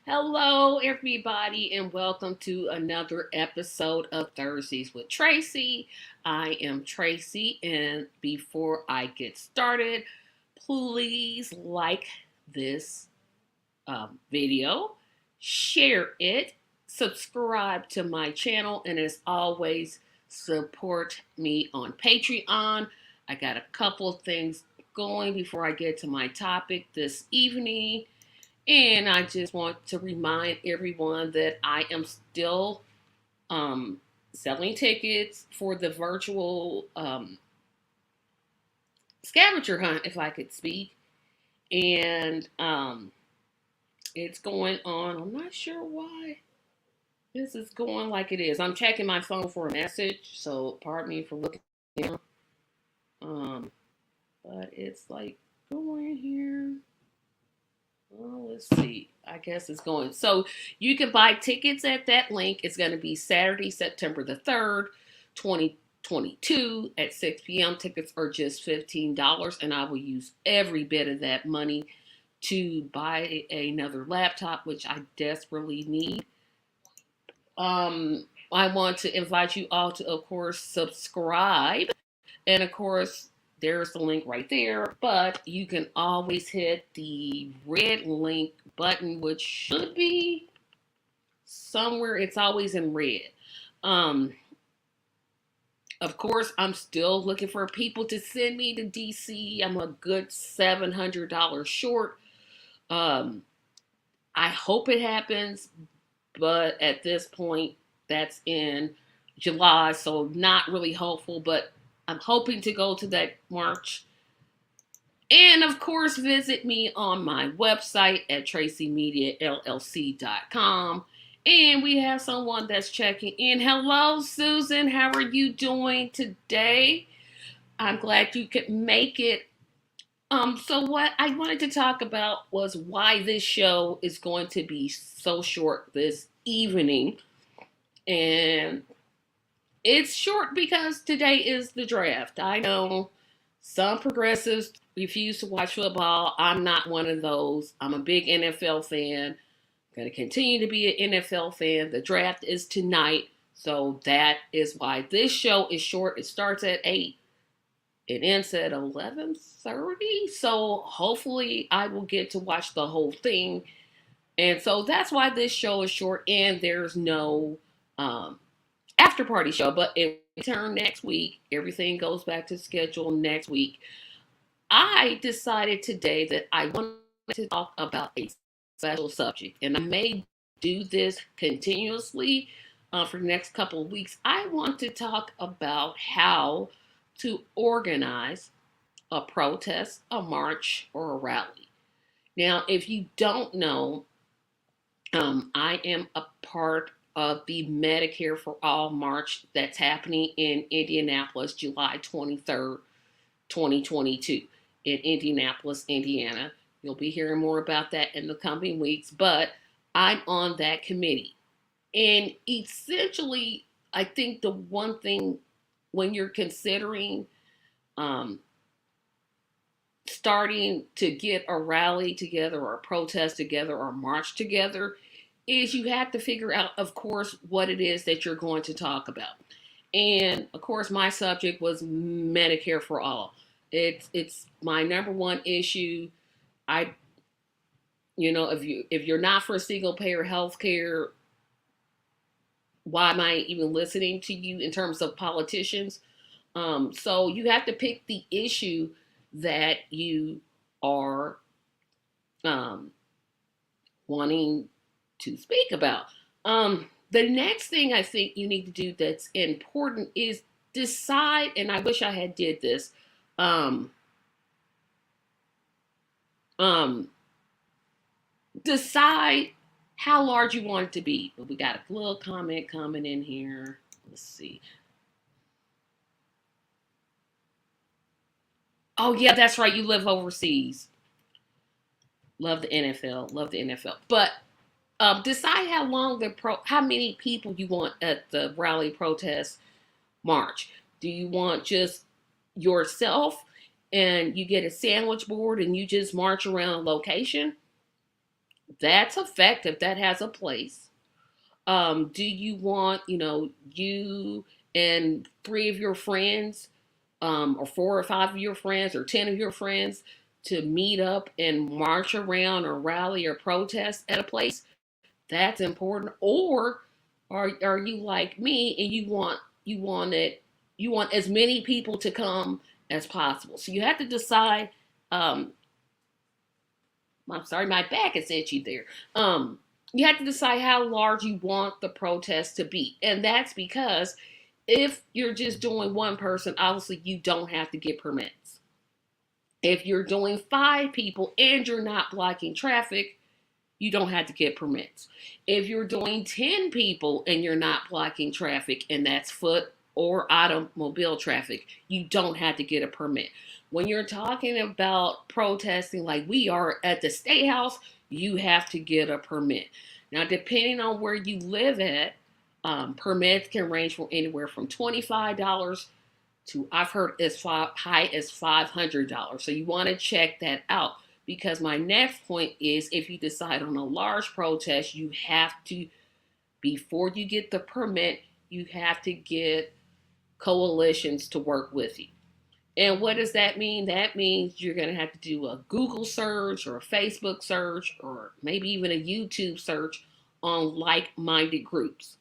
Hello, everybody, and welcome to another episode of Thursdays with Tracy. I am Tracy, and before I get started, please like this video, share it, subscribe to my channel, and as always, support me on Patreon. I got a couple of things going before I get to my topic this evening. And I just want to remind everyone that I am still selling tickets for the virtual scavenger hunt, if I could speak. And it's going on. I'm not sure why this is going like it is. I'm checking my phone for a message, so pardon me for looking down. But it's like going here. Well, let's see. I guess it's going. So you can buy tickets at that link. It's going to be Saturday, September the 3rd, 2022 at 6 p.m. Tickets are just $15, and I will use every bit of that money to buy another laptop, which I desperately need. I want to invite you all to, of course, subscribe. And, of course, there's the link right there, but you can always hit the red link button, which should be somewhere. It's always in red. Of course, I'm still looking for people to send me to DC. I'm a good $700 short. I hope it happens, but at this point, that's in July, so not really hopeful, but I'm hoping to go to that march. And of course, visit me on my website at tracymediallc.com. And we have someone that's checking in. Hello, Susan. How are you doing today? I'm glad you could make it. So what I wanted to talk about was why this show is going to be so short this evening. And it's short because today is the draft. I know some progressives refuse to watch football. I'm not one of those. I'm a big NFL fan. I'm going to continue to be an NFL fan. The draft is tonight. So that is why this show is short. It starts at 8. It ends at 11:30. So hopefully I will get to watch the whole thing. And so that's why this show is short. And there's no after party show, but in return next week, everything goes back to schedule next week. I decided today that I wanted to talk about a special subject, and I may do this continuously for the next couple of weeks. I want to talk about how to organize a protest, a march, or a rally. Now, if you don't know, I am a part of the Medicare for All March that's happening in Indianapolis, July 23rd, 2022, in Indianapolis, Indiana. You'll be hearing more about that in the coming weeks, but I'm on that committee. And essentially, I think the one thing when you're considering starting to get a rally together or a protest together or a march together is you have to figure out, of course, what it is that you're going to talk about. And of course, my subject was Medicare for all. It's my number one issue. If you're not for single payer health care, why am I even listening to you in terms of politicians? So you have to pick the issue that you are wanting to speak about. The next thing I think you need to do that's important is decide, and I wish I had did this, decide how large you want it to be. But we got a little comment coming in here. Let's see. Oh yeah, that's right. You live overseas. Love the NFL. Love the NFL. But decide how many people you want at the rally, protest, march. Do you want just yourself and you get a sandwich board and you just march around a location? That's effective. That has a place. Do you want, you and three of your friends, or four or five of your friends, or 10 of your friends to meet up and march around or rally or protest at a place? That's important. Or are you like me and you want it you want as many people to come as possible? So you have to decide. Um, I'm sorry, my back is itchy there. You have to decide how large you want the protest to be. And that's because if you're just doing one person, obviously you don't have to get permits. If you're doing five people and you're not blocking traffic, you don't have to get permits. If you're doing 10 people and you're not blocking traffic, and that's foot or automobile traffic, you don't have to get a permit. When you're talking about protesting like we are at the State House, you have to get a permit. Now, depending on where you live at, permits can range from anywhere from $25 to, I've heard, as high as $500. So you want to check that out, because my next point is, if you decide on a large protest, you have to, before you get the permit, you have to get coalitions to work with you. And what does that mean? That means you're going to have to do a Google search or a Facebook search or maybe even a YouTube search on like-minded groups.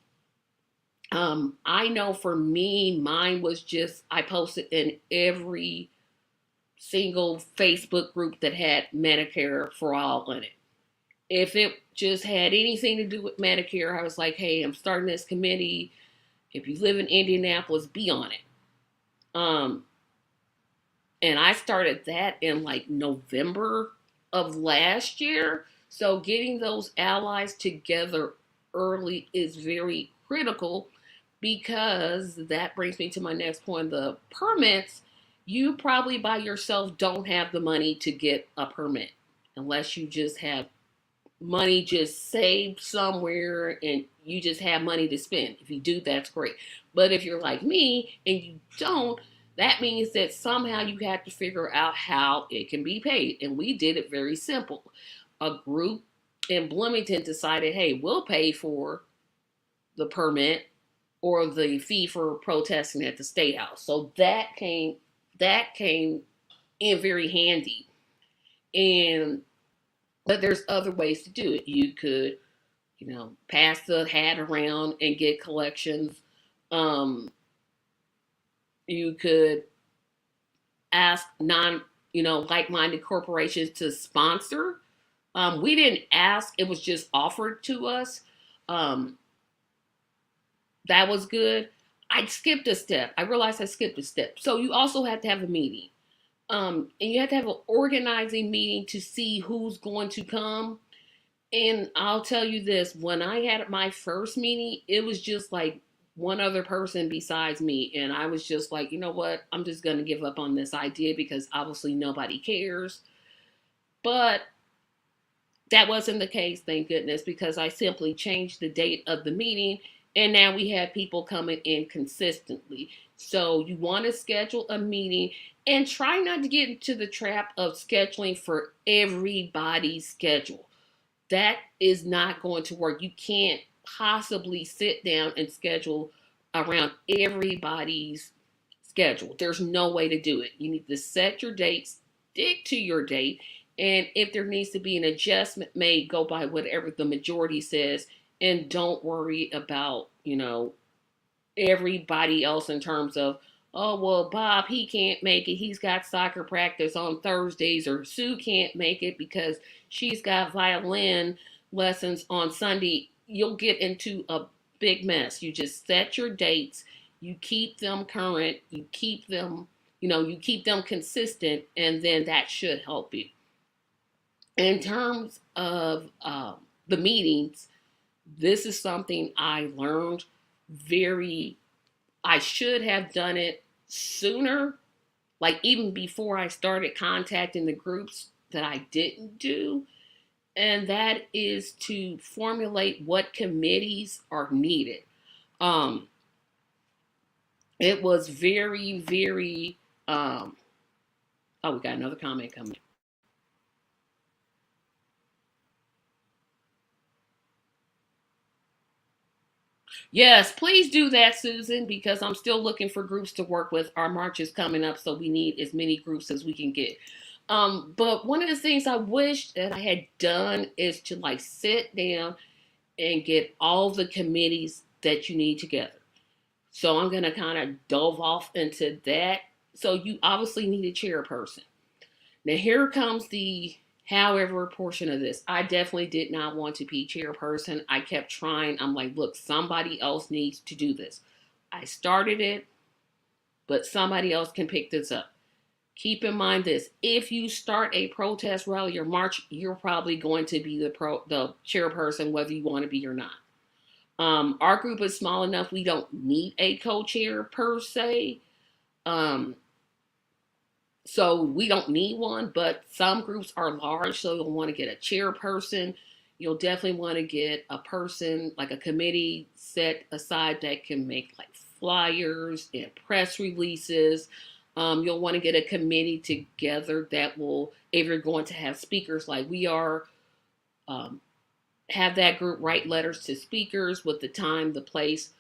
I know for me, mine was just, I posted in every single Facebook group that had Medicare for all in it. If it just had anything to do with Medicare, I was like, hey, I'm starting this committee. If you live in Indianapolis, be on it. Um, and I started that in like November of last year. So getting those allies together early is very critical, because that brings me to my next point. The permits, you probably by yourself don't have the money to get a permit unless you just have money just saved somewhere and you just have money to spend. If you do, that's great. But if you're like me and you don't, that means that somehow you have to figure out how it can be paid. And we did it very simple. A group in Bloomington decided, hey, we'll pay for the permit or the fee for protesting at the State House. So that came in very handy. And but there's other ways to do it. You could, pass the hat around and get collections. Um, you could ask like-minded corporations to sponsor. We didn't ask; it was just offered to us. Um, that was good. I skipped a step. I realized I skipped a step. So you also have to have a meeting. And you have to have an organizing meeting to see who's going to come. And I'll tell you this, when I had my first meeting, it was just like one other person besides me. And I was just like, you know what? I'm just going to give up on this idea because obviously nobody cares. But that wasn't the case, thank goodness, because I simply changed the date of the meeting and now we have people coming in consistently. So you want to schedule a meeting and try not to get into the trap of scheduling for everybody's schedule. That is not going to work. You can't possibly sit down and schedule around everybody's schedule. There's no way to do it. You need to set your dates, stick to your date, and if there needs to be an adjustment made, go by whatever the majority says, and don't worry about, everybody else in terms of, oh, well, Bob, he can't make it. He's got soccer practice on Thursdays, or Sue can't make it because she's got violin lessons on Sunday. You'll get into a big mess. You just set your dates, you keep them current, you keep them consistent, and then that should help you. In terms of the meetings, this is something I learned I should have done it sooner, like even before I started contacting the groups that I didn't do. And that is to formulate what committees are needed. Um, it was very, very, oh, we got another comment coming. Yes, please do that, Susan, because I'm still looking for groups to work with. Our march is coming up, so we need as many groups as we can get. But one of the things I wish that I had done is to like sit down and get all the committees that you need together. So I'm gonna kind of dove off into that. So you obviously need a chairperson. Now here comes the however portion of this. I definitely did not want to be chairperson. I kept trying. I'm like, look, somebody else needs to do this. I started it, but somebody else can pick this up. Keep in mind this: if you start a protest rally or march, you're probably going to be the chairperson, whether you want to be or not. Our group is small enough; we don't need a co-chair per se. Um, So we don't need one, but some groups are large, so you'll want to get a chairperson. You'll definitely want to get a person, like a committee set aside that can make like flyers and press releases. You'll want to get a committee together that will, if you're going to have speakers like we are, um, have that group write letters to speakers with the time, the place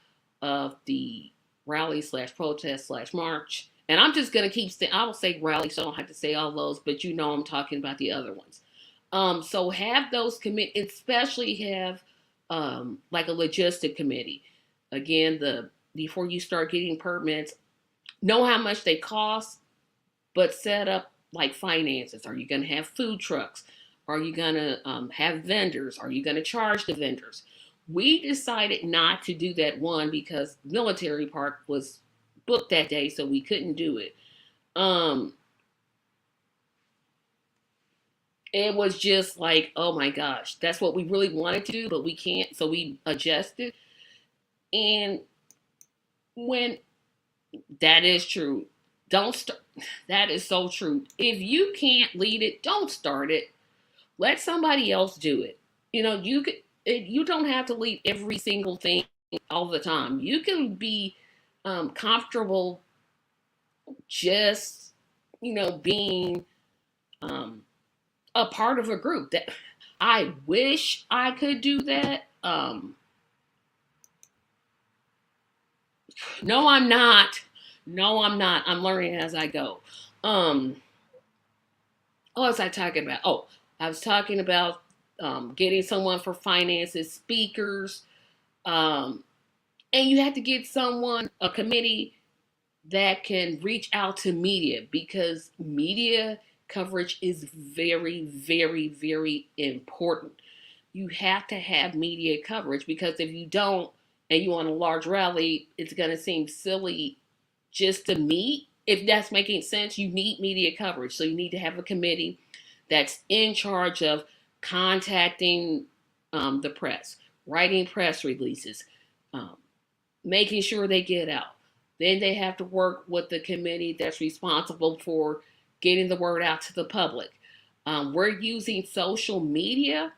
of the rally slash protest slash march. And I'm just gonna keep saying, I will say rally, so I don't have to say all those, but you know I'm talking about the other ones. So have those commit, especially have like a logistic committee. Again, the before you start getting permits, know how much they cost, but set up like finances. Are you going to have food trucks? Are you going to have vendors? Are you going to charge the vendors? We decided not to do that one because military park was booked that day, so we couldn't do it. Um, it was just like, oh my gosh, that's what we really wanted to do, but we can't, so we adjusted. And when that is true, don't start. That is so true. If you can't lead it, don't start it. Let somebody else do it. You know, you don't have to lead every single thing all the time. You can be comfortable just being um, a part of a group. That I wish I could do that. No, I'm not. No, I'm not. I'm learning as I go. Um, what was I talking about? Oh, I was talking about getting someone for finances, speakers, um, and you have to get someone, a committee that can reach out to media because media coverage is very, very, very important. You have to have media coverage because if you don't and you want a large rally, it's going to seem silly just to meet. If that's making sense, you need media coverage. So you need to have a committee that's in charge of contacting the press, writing press releases, um, making sure they get out. Then they have to work with the committee that's responsible for getting the word out to the public. We're using social media,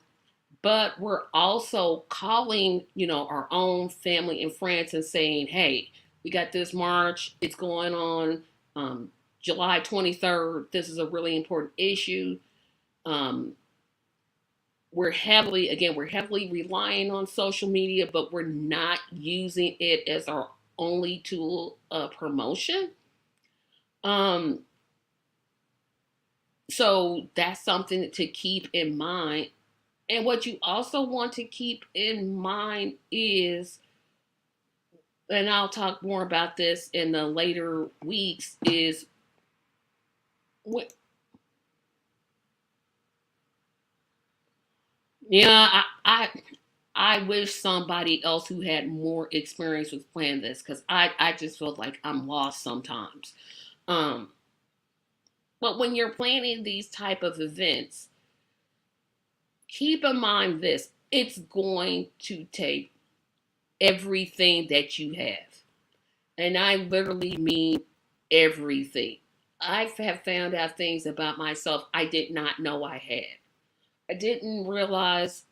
but we're also calling, our own family and friends and saying, hey, we got this march. It's going on July 23rd. This is a really important issue. Um, we're heavily relying on social media, but we're not using it as our only tool of promotion. Um, so that's something to keep in mind. And what you also want to keep in mind is, and I'll talk more about this in the later weeks, is what, yeah, I wish somebody else who had more experience was planning this because I just feel like I'm lost sometimes. Um, but when you're planning these type of events, keep in mind this: it's going to take everything that you have, and I literally mean everything. I have found out things about myself I did not know I had. I didn't realize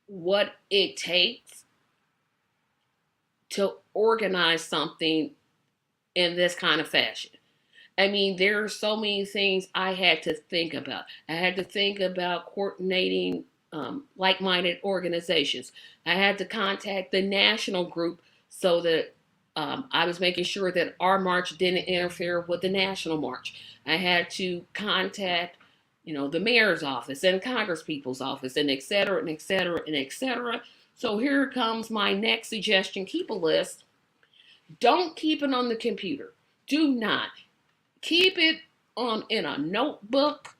what it takes to organize something in this kind of fashion. I mean, there are so many things I had to think about. I had to think about coordinating like-minded organizations. I had to contact the national group so that I was making sure that our march didn't interfere with the national march. I had to contact, the mayor's office and Congress people's office, and et cetera, and et cetera, and et cetera. So here comes my next suggestion. Keep a list. Don't keep it on the computer. Do not. Keep it in a notebook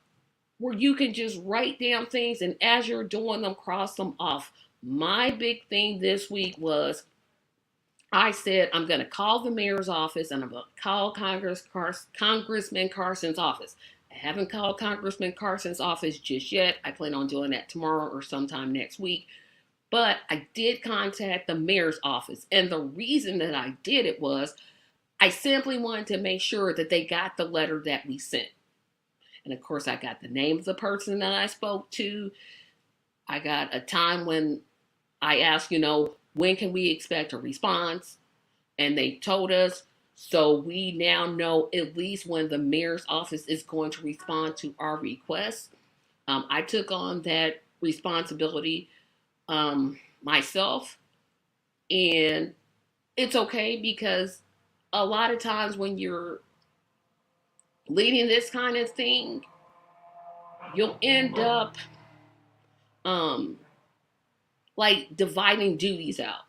where you can just write down things, and as you're doing them, cross them off. My big thing this week was I said I'm going to call the mayor's office and I'm going to call Congressman Carson's office. I haven't called Congressman Carson's office just yet. I plan on doing that tomorrow or sometime next week. But I did contact the mayor's office. And the reason that I did it was I simply wanted to make sure that they got the letter that we sent. And of course, I got the name of the person that I spoke to. I got a time when I asked, when can we expect a response? And they told us. So we now know at least when the mayor's office is going to respond to our request. I took on that responsibility myself. And it's okay because a lot of times when you're leading this kind of thing, you'll end up like dividing duties out.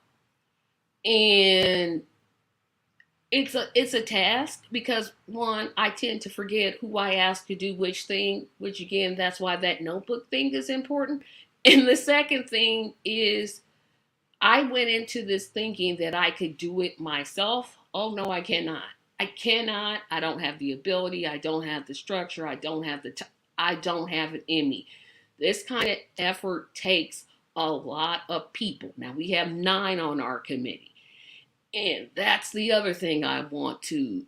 And it's a task because one, I tend to forget who I asked to do which thing, which again, that's why that notebook thing is important. And the second thing is I went into this thinking that I could do it myself. Oh no, I cannot. I don't have the ability. I don't have the structure. I don't have it in me. This kind of effort takes a lot of people. Now we have 9 on our committee. And that's the other thing I want to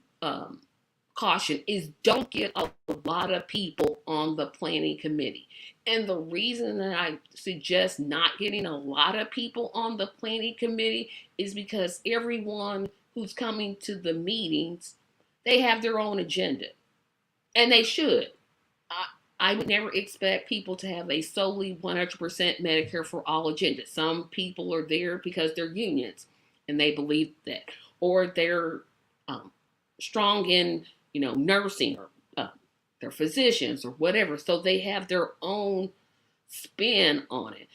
caution is don't get a lot of people on the planning committee. And the reason that I suggest not getting a lot of people on the planning committee is because everyone who's coming to the meetings, they have their own agenda. And they should. I would never expect people to have a solely 100% Medicare for all agenda. Some people are there because they're unions and they believe that. Or they're strong in, nursing or they're physicians or whatever. So they have their own spin on it.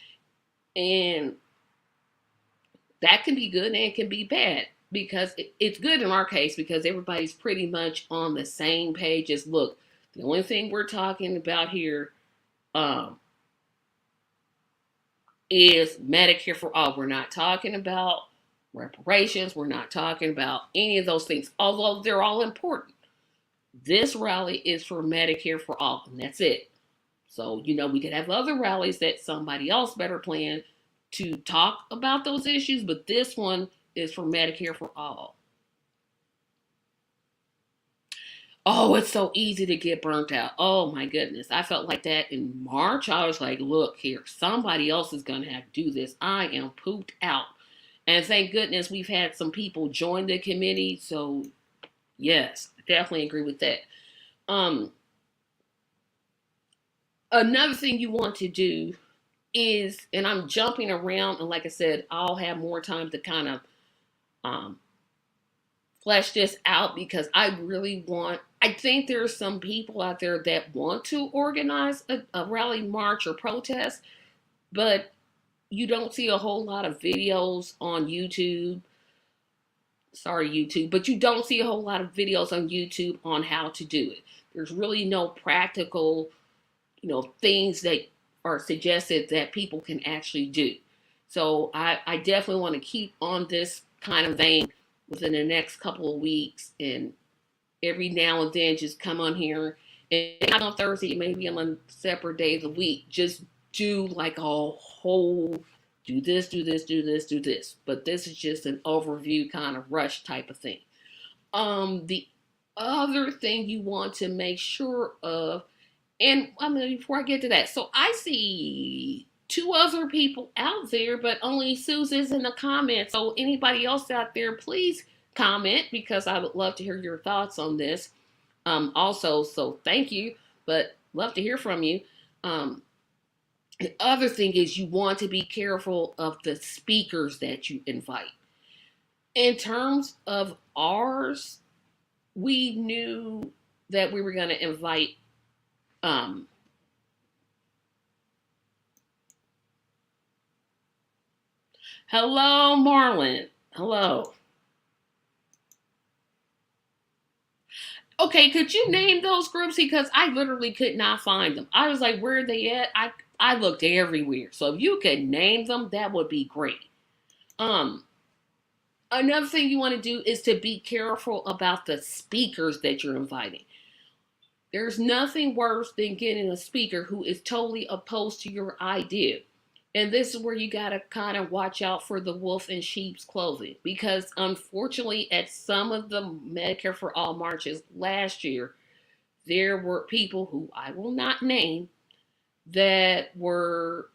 And that can be good and it can be bad. Because it's good in our case because everybody's pretty much on the same page as, look, the only thing we're talking about here is Medicare for all. We're not talking about reparations. We're not talking about any of those things, although they're all important. This rally is for Medicare for all, and that's it. So, we could have other rallies that somebody else better plan to talk about those issues, but this one is for Medicare for all. Oh, it's so easy to get burnt out. Oh my goodness. I felt like that in March. I was like, look here, somebody else is going to have to do this. I am pooped out. And thank goodness we've had some people join the committee. So yes, I definitely agree with that. Another thing you want to do is, and I'm jumping around, and like I said, I'll have more time to kind of flesh this out because I think there's some people out there that want to organize a rally, march, or protest, but you don't see a whole lot of videos on YouTube. Sorry, YouTube, but you don't see a whole lot of videos on YouTube on how to do it. There's really no practical, things that are suggested that people can actually do. So I definitely want to keep on this kind of vein within the next couple of weeks, and every now and then just come on here, and not on Thursday, maybe on a separate day of the week, just do like a whole, do this. But this is just an overview kind of rush type of thing. The other thing you want to make sure of, and before I get to that, so I see 2 other people out there, but only Susan's in the comments. So anybody else out there, please comment because I would love to hear your thoughts on this. Also, so thank you, but love to hear from you. The other thing is you want to be careful of the speakers that you invite. In terms of ours, we knew that we were going to invite um hello Marlon. Hello. Okay, could you name those groups? Because I literally could not find them. I was like, where are they at? I looked everywhere. So if you could name them, that would be great. Um, Another thing you want to do is to be careful about the speakers that you're inviting. There's nothing worse than getting a speaker who is totally opposed to your idea. And this is where you got to kind of watch out for the wolf in sheep's clothing. Because unfortunately, at some of the Medicare for All marches last year, there were people who I will not name that were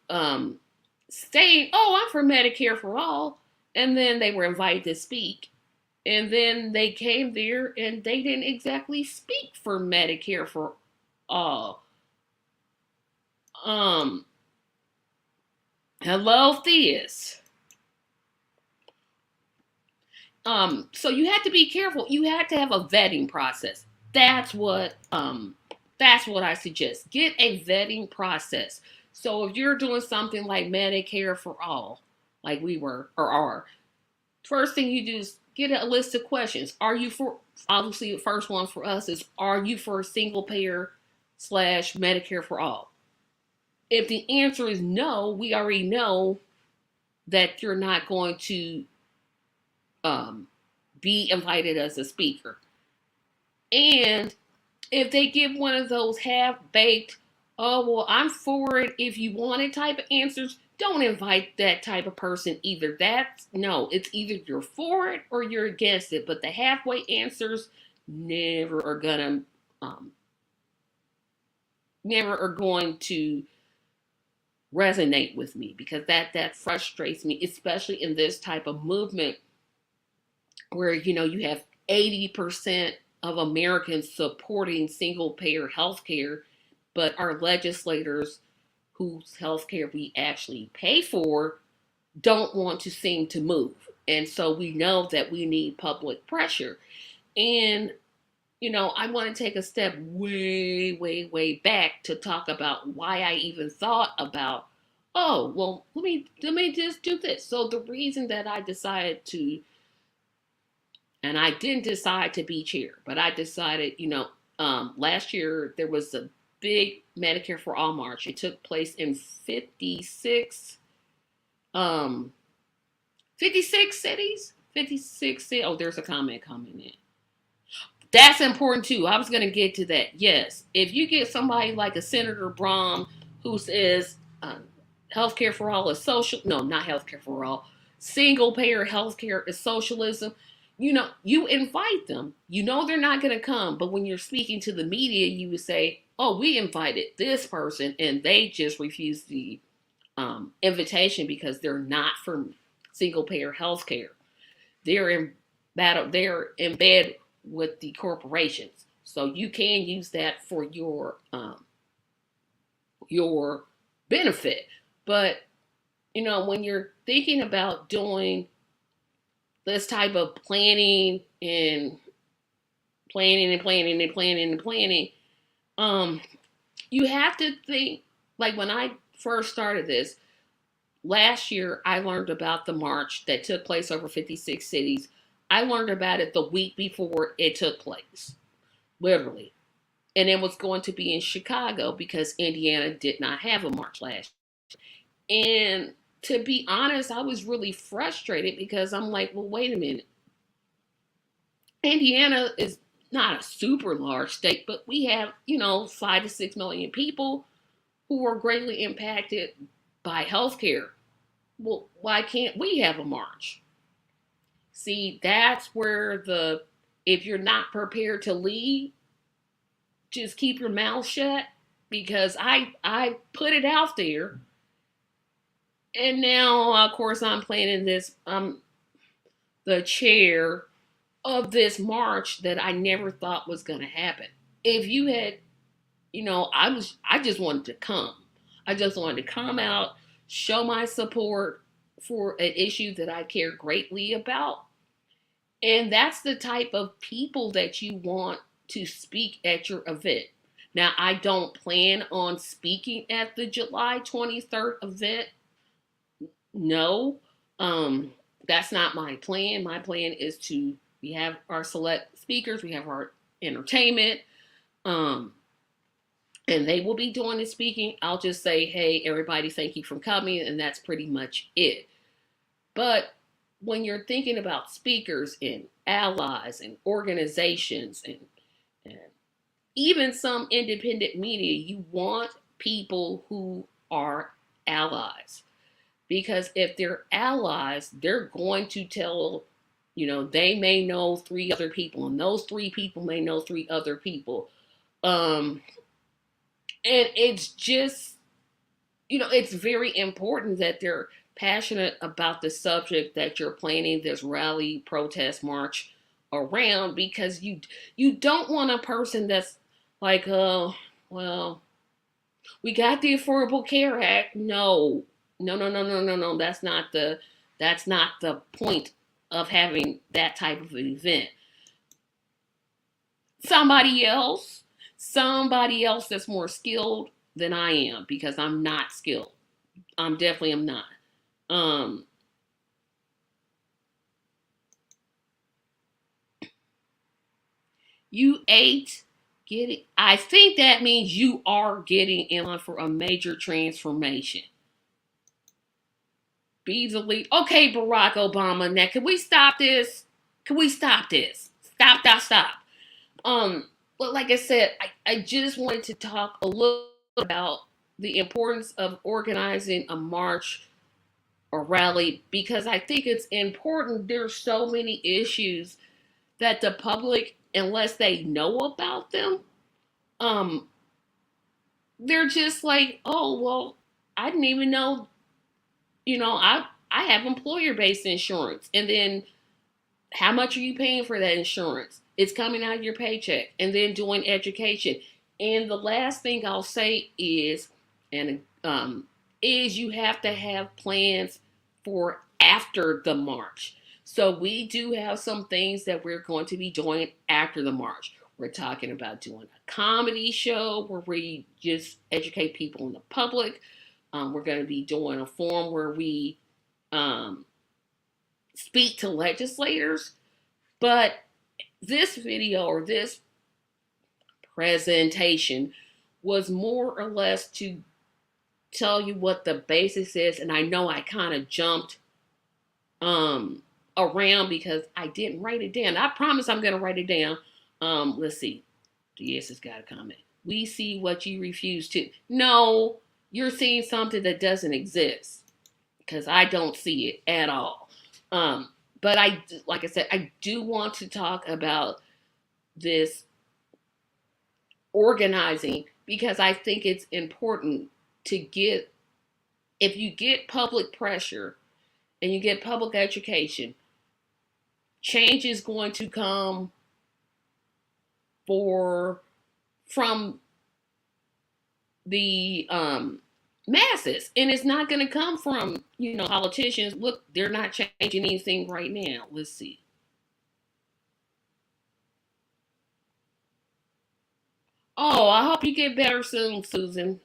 saying, "Oh, I'm for Medicare for all," and then they were invited to speak, and then they came there and they didn't exactly speak for Medicare for all. Um, Hello, Theus. So you had to be careful. You had to have a vetting process. That's what that's what I suggest. Get a vetting process. So if you're doing something like Medicare for all, like we were or are, first thing you do is get a list of questions. Are you for, obviously the first one for us is, are you for single payer slash Medicare for all? If the answer is no, we already know that you're not going to um, be invited as a speaker. And if they give one of those half baked, oh, well, I'm for it if you want it type of answers, don't invite that type of person either. That's no, it's either you're for it or you're against it. But the halfway answers never are gonna, um, never are going to resonate with me because that frustrates me, especially in this type of movement where you have 80% of Americans supporting single payer health care, but our legislators whose health care we actually pay for don't want to seem to move. And so we know that we need public pressure. And I want to take a step way, way, way back to talk about why I even thought about, oh, well, let me just do this. So the reason that I decided to, and I didn't decide to be chair, but I decided, last year there was a big Medicare for All march. It took place in um, 56 cities. 56 cities. Oh, there's a comment coming in. That's important too. I was going to get to that. Yes, if you get somebody like a Senator Braun who says healthcare for all is social, no, not healthcare for all, single payer healthcare is socialism. You invite them. They're not going to come, but when you're speaking to the media, you would say, "Oh, we invited this person, and they just refused the invitation because they're not from single payer healthcare. They're in battle. They're in bed with the corporations. So you can use that for your benefit. But when you're thinking about doing this type of planning and planning and planning and planning and planning, you have to think, like when I first started this last year, I learned about the march that took place over 56 cities. I learned about it the week before it took place, literally. And it was going to be in Chicago because Indiana did not have a march last year. And to be honest, I was really frustrated because I'm like, well, wait a minute. Indiana is not a super large state, but we have, 5 to 6 million people who are greatly impacted by healthcare. Well, why can't we have a march? See, that's where if you're not prepared to lead, just keep your mouth shut because I put it out there. And now, of course, I'm planning this. I'm the chair of this march that I never thought was going to happen. If you had, I just wanted to come. I just wanted to come out, show my support for an issue that I care greatly about. And that's the type of people that you want to speak at your event. Now, I don't plan on speaking at the July 23rd event. No, um, that's not my plan. My plan is to we have our select speakers, we have our entertainment, um, and they will be doing the speaking. I'll just say, hey, everybody, thank you for coming, and that's pretty much it. But when you're thinking about speakers and allies and organizations and even some independent media, you want people who are allies. Because if they're allies, they're going to tell, they may know three other people, and those three people may know three other people. And it's just, it's very important that they're passionate about the subject that you're planning this rally, protest, march around, because you don't want a person that's like, oh, well, we got the Affordable Care Act. No, no, no, no, no, no, no. That's not the point of having that type of event. Somebody else that's more skilled than I am, because I'm not skilled. I'm definitely am not. You ate, get it. I think that means you are getting in line for a major transformation. Be the lead. Okay, Barack Obama. Now, can we stop this? Can we stop this? Stop, stop, stop. But like I said, I just wanted to talk a little about the importance of organizing a march or rally, because I think it's important. There's so many issues that the public, unless they know about them, um, they're just like, oh well, I didn't even know. I have employer based insurance, and then how much are you paying for that insurance? It's coming out of your paycheck, and then doing education. And the last thing I'll say is, is you have to have plans for after the march. So we do have some things that we're going to be doing after the march. We're talking about doing a comedy show where we just educate people in the public. We're going to be doing a forum where we speak to legislators. But this video or this presentation was more or less to tell you what the basics is. And I know I kind of jumped around because I didn't write it down. I promise I'm going to write it down. Let's see. Yes, has got a comment. We see what you refuse to. No, you're seeing something that doesn't exist, because I don't see it at all. But like I said, I do want to talk about this organizing, because I think it's important to get, if you get public pressure and you get public education, change is going to come from the masses, and it's not going to come from politicians. Look, they're not changing anything right now. Let's see. Oh, I hope you get better soon, Susan.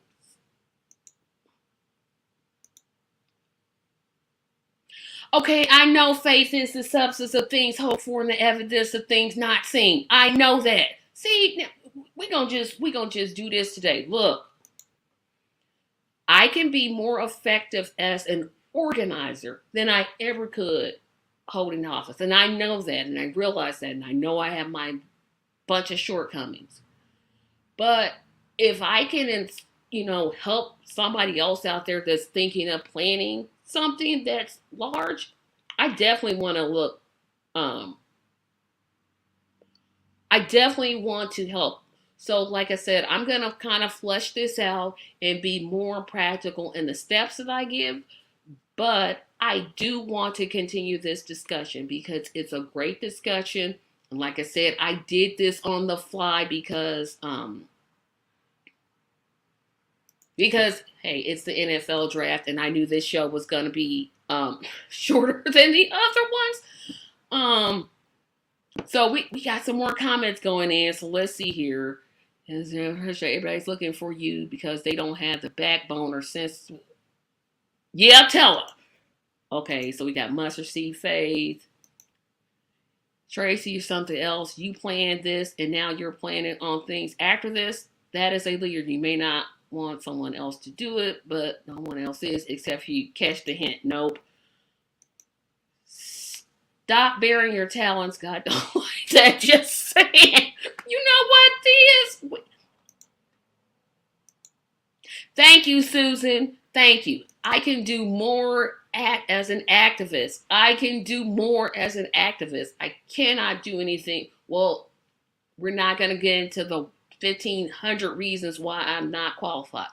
Okay, I know faith is the substance of things hoped for and the evidence of things not seen. I know that. See, we're gonna just do this today. Look, I can be more effective as an organizer than I ever could holding office. And I know that, and I realize that, and I know I have my bunch of shortcomings. But if I can, help somebody else out there that's thinking of planning something that's large, I definitely want to look, I definitely want to help. So like I said, I'm going to kind of flesh this out and be more practical in the steps that I give. But I do want to continue this discussion because it's a great discussion. And like I said, I did this on the fly because because hey, it's the NFL draft, and I knew this show was gonna be shorter than the other ones. So we got some more comments going in. So let's see here. Everybody's looking for you because they don't have the backbone or sense. Yeah, tell her. Okay, so we got Mustard Seed Faith. Tracy or something else. You planned this and now you're planning on things after this. That is a leader. You may not want someone else to do it, but no one else is except if you catch the hint. Nope. Stop bearing your talents. God don't like that. Just saying. You know what this? Thank you, Susan. Thank you. I can do more as an activist. I can do more as an activist. I cannot do anything. Well, we're not going to get into the 1,500 reasons why I'm not qualified.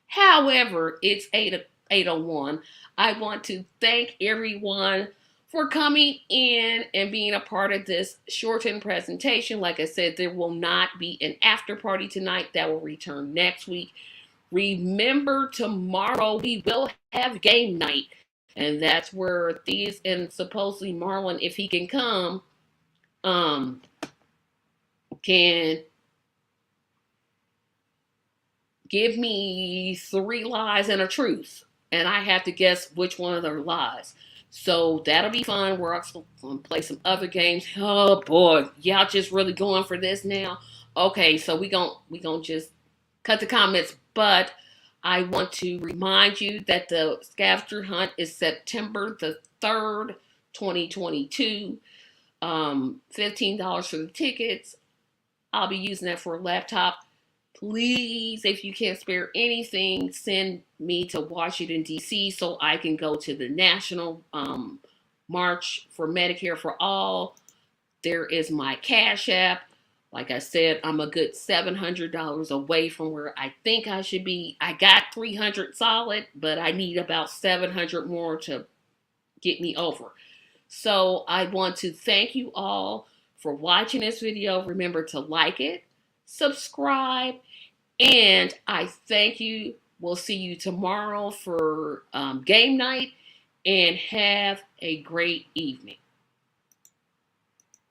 However, it's 801. I want to thank everyone for coming in and being a part of this shortened presentation. Like I said, there will not be an after party tonight. That will return next week. Remember, tomorrow we will have game night. And that's where these and supposedly Marlon, if he can come, can give me 3 lies and a truth. And I have to guess which one of their lies. So that'll be fun. We're also going to play some other games. Oh boy, y'all just really going for this now? Okay, so we gonna just cut the comments, but I want to remind you that the Scavenger Hunt is September the 3rd, 2022. $15 for the tickets. I'll be using that for a laptop. Please, if you can't spare anything, send me to Washington, D.C. so I can go to the National March for Medicare for All. There is my Cash App. Like I said, I'm a good $700 away from where I think I should be. I got 300 solid, but I need about 700 more to get me over. So I want to thank you all for watching this video. Remember to like it, subscribe, and I thank you. We'll see you tomorrow for game night, and have a great evening.